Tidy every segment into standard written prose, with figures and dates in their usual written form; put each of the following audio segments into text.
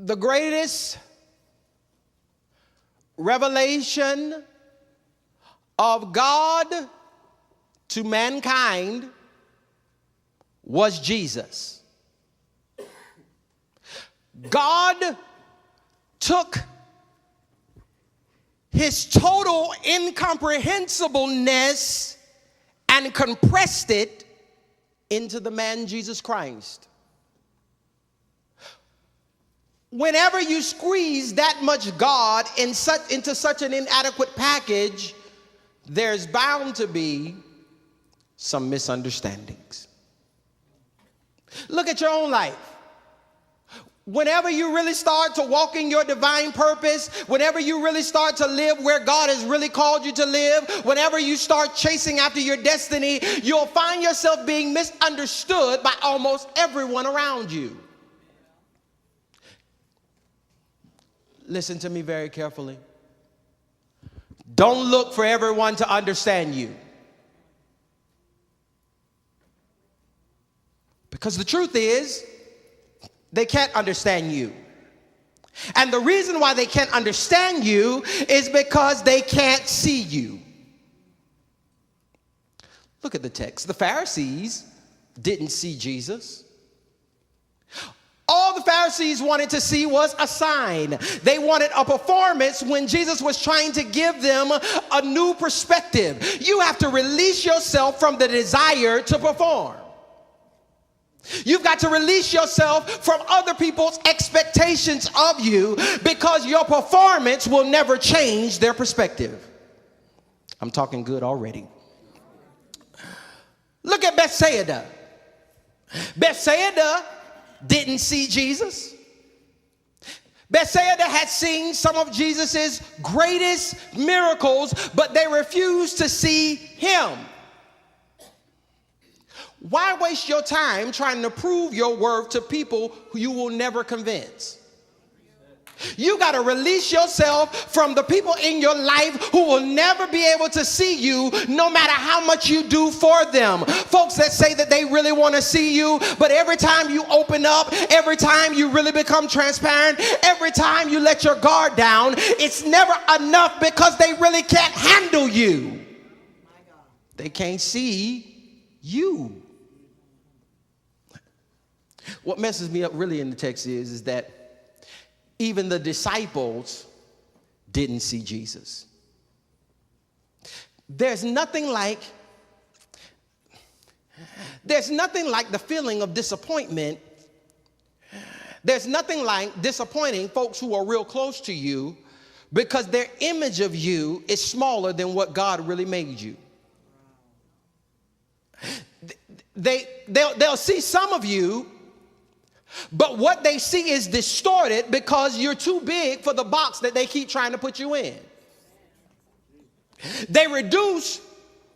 The greatest revelation of God to mankind was Jesus. God took his total incomprehensibleness and compressed it into the man Jesus Christ. Whenever you squeeze that much God into such an inadequate package, there's bound to be some misunderstandings. Look at your own life. Whenever you really start to walk in your divine purpose, whenever you really start to live where God has really called you to live, whenever you start chasing after your destiny, you'll find yourself being misunderstood by almost everyone around you. Listen to me very carefully. Don't look for everyone to understand you. Because the truth is, they can't understand you. And the reason why they can't understand you is because they can't see you. Look at the text. The Pharisees didn't see Jesus. All the Pharisees wanted to see was a sign. They wanted a performance when Jesus was trying to give them a new perspective. You have to release yourself from the desire to perform. You've got to release yourself from other people's expectations of you, because your performance will never change their perspective. I'm talking good already. Look at Bethsaida. Bethsaida didn't see Jesus. Bethsaida had seen some of Jesus's greatest miracles, but they refused to see him. Why waste your time trying to prove your worth to people who you will never convince? You got to release yourself from the people in your life who will never be able to see you, no matter how much you do for them. Folks that say that they really want to see you, but every time you open up, every time you really become transparent, every time you let your guard down, it's never enough, because they really can't handle you. They can't see you. What messes me up really in the text is that even the disciples didn't see Jesus. There's nothing like the feeling of disappointment. There's nothing like disappointing folks who are real close to you, because their image of you is smaller than what God really made you. They'll see some of you, but what they see is distorted because you're too big for the box that they keep trying to put you in. They reduce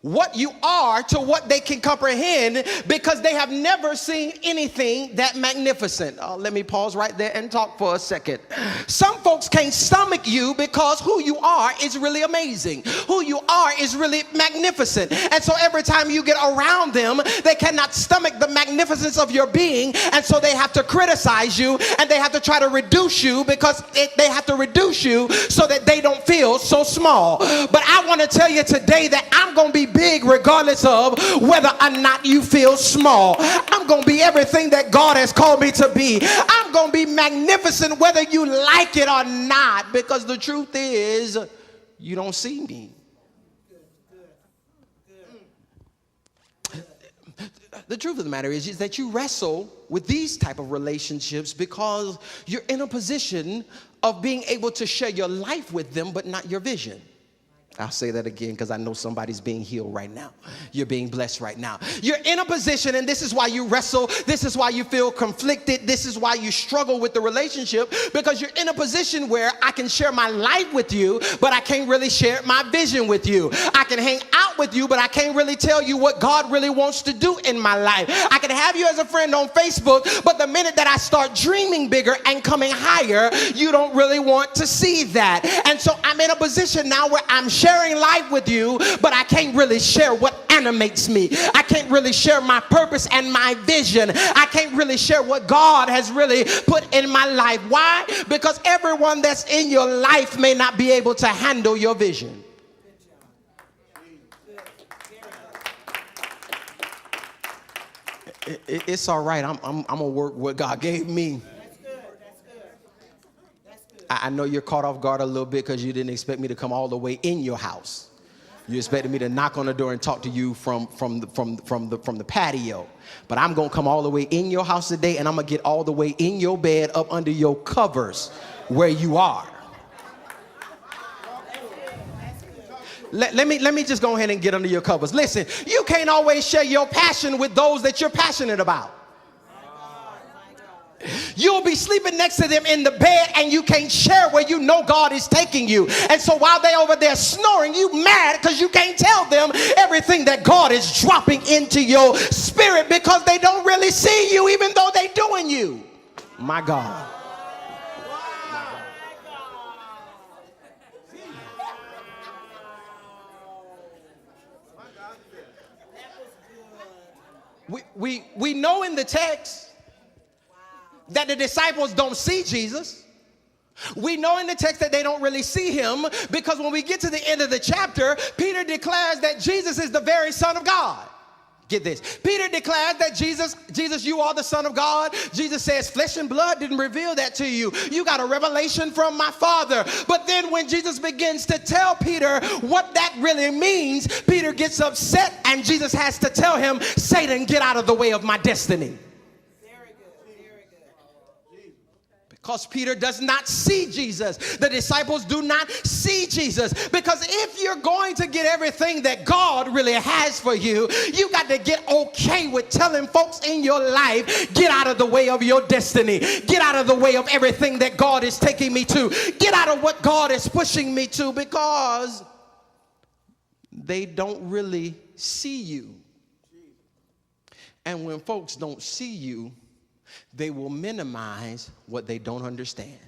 what you are to what they can comprehend, because they have never seen anything that magnificent. Let me pause right there and talk for a second. Some folks can't stomach you because who you are is really amazing. Who you are is really magnificent. And so every time you get around them, they cannot stomach the magnificence of your being. And so they have to criticize you, and they have to try to reduce you, because they have to reduce you so that they don't feel so small. But I want to tell you today that I'm going to be big regardless of whether or not you feel small. I'm going to be everything that God has called me to be. I'm going to be magnificent whether you like it or not, because the truth is, you don't see me. The truth of the matter is that you wrestle with these type of relationships because you're in a position of being able to share your life with them, but not your vision. I'll say that again, because I know somebody's being healed right now. You're being blessed right now. You're in a position, and this is why you wrestle. This is why you feel conflicted. This is why you struggle with the relationship, because you're in a position where I can share my life with you, but I can't really share my vision with you. I can hang out out with you, but I can't really tell you what God really wants to do in my life. I can have you as a friend on Facebook, but the minute that I start dreaming bigger and coming higher, you don't really want to see that. And so I'm in a position now where I'm sharing life with you, but I can't really share what animates me. I can't really share my purpose and my vision. I can't really share what God has really put in my life. Why? Because everyone that's in your life may not be able to handle your vision. It's all right. I'm gonna work what God gave me. I know you're caught off guard a little bit because you didn't expect me to come all the way in your house. You expected me to knock on the door and talk to you from the patio. But I'm going to come all the way in your house today, and I'm going to get all the way in your bed up under your covers where you are. Let me just go ahead and get under your covers. Listen, you can't always share your passion with those that you're passionate about. You'll be sleeping next to them in the bed and you can't share where you know God is taking you. And so while they over there snoring, you mad because you can't tell them everything that God is dropping into your spirit because they don't really see you even though they doing you. My God. We know in the text that the disciples don't see Jesus. We know in the text that they don't really see him because when we get to the end of the chapter, Peter declares that Jesus is the very Son of God. Get this. Peter declares that Jesus, you are the Son of God. Jesus says, flesh and blood didn't reveal that to you. You got a revelation from my Father. But then when Jesus begins to tell Peter what that really means, Peter gets upset and Jesus has to tell him, Satan, get out of the way of my destiny. Because Peter does not see Jesus. The disciples do not see Jesus. Because if you're going to get everything that God really has for you, you got to get okay with telling folks in your life, get out of the way of your destiny. Get out of the way of everything that God is taking me to. Get out of what God is pushing me to, because they don't really see you. And when folks don't see you, they will minimize what they don't understand.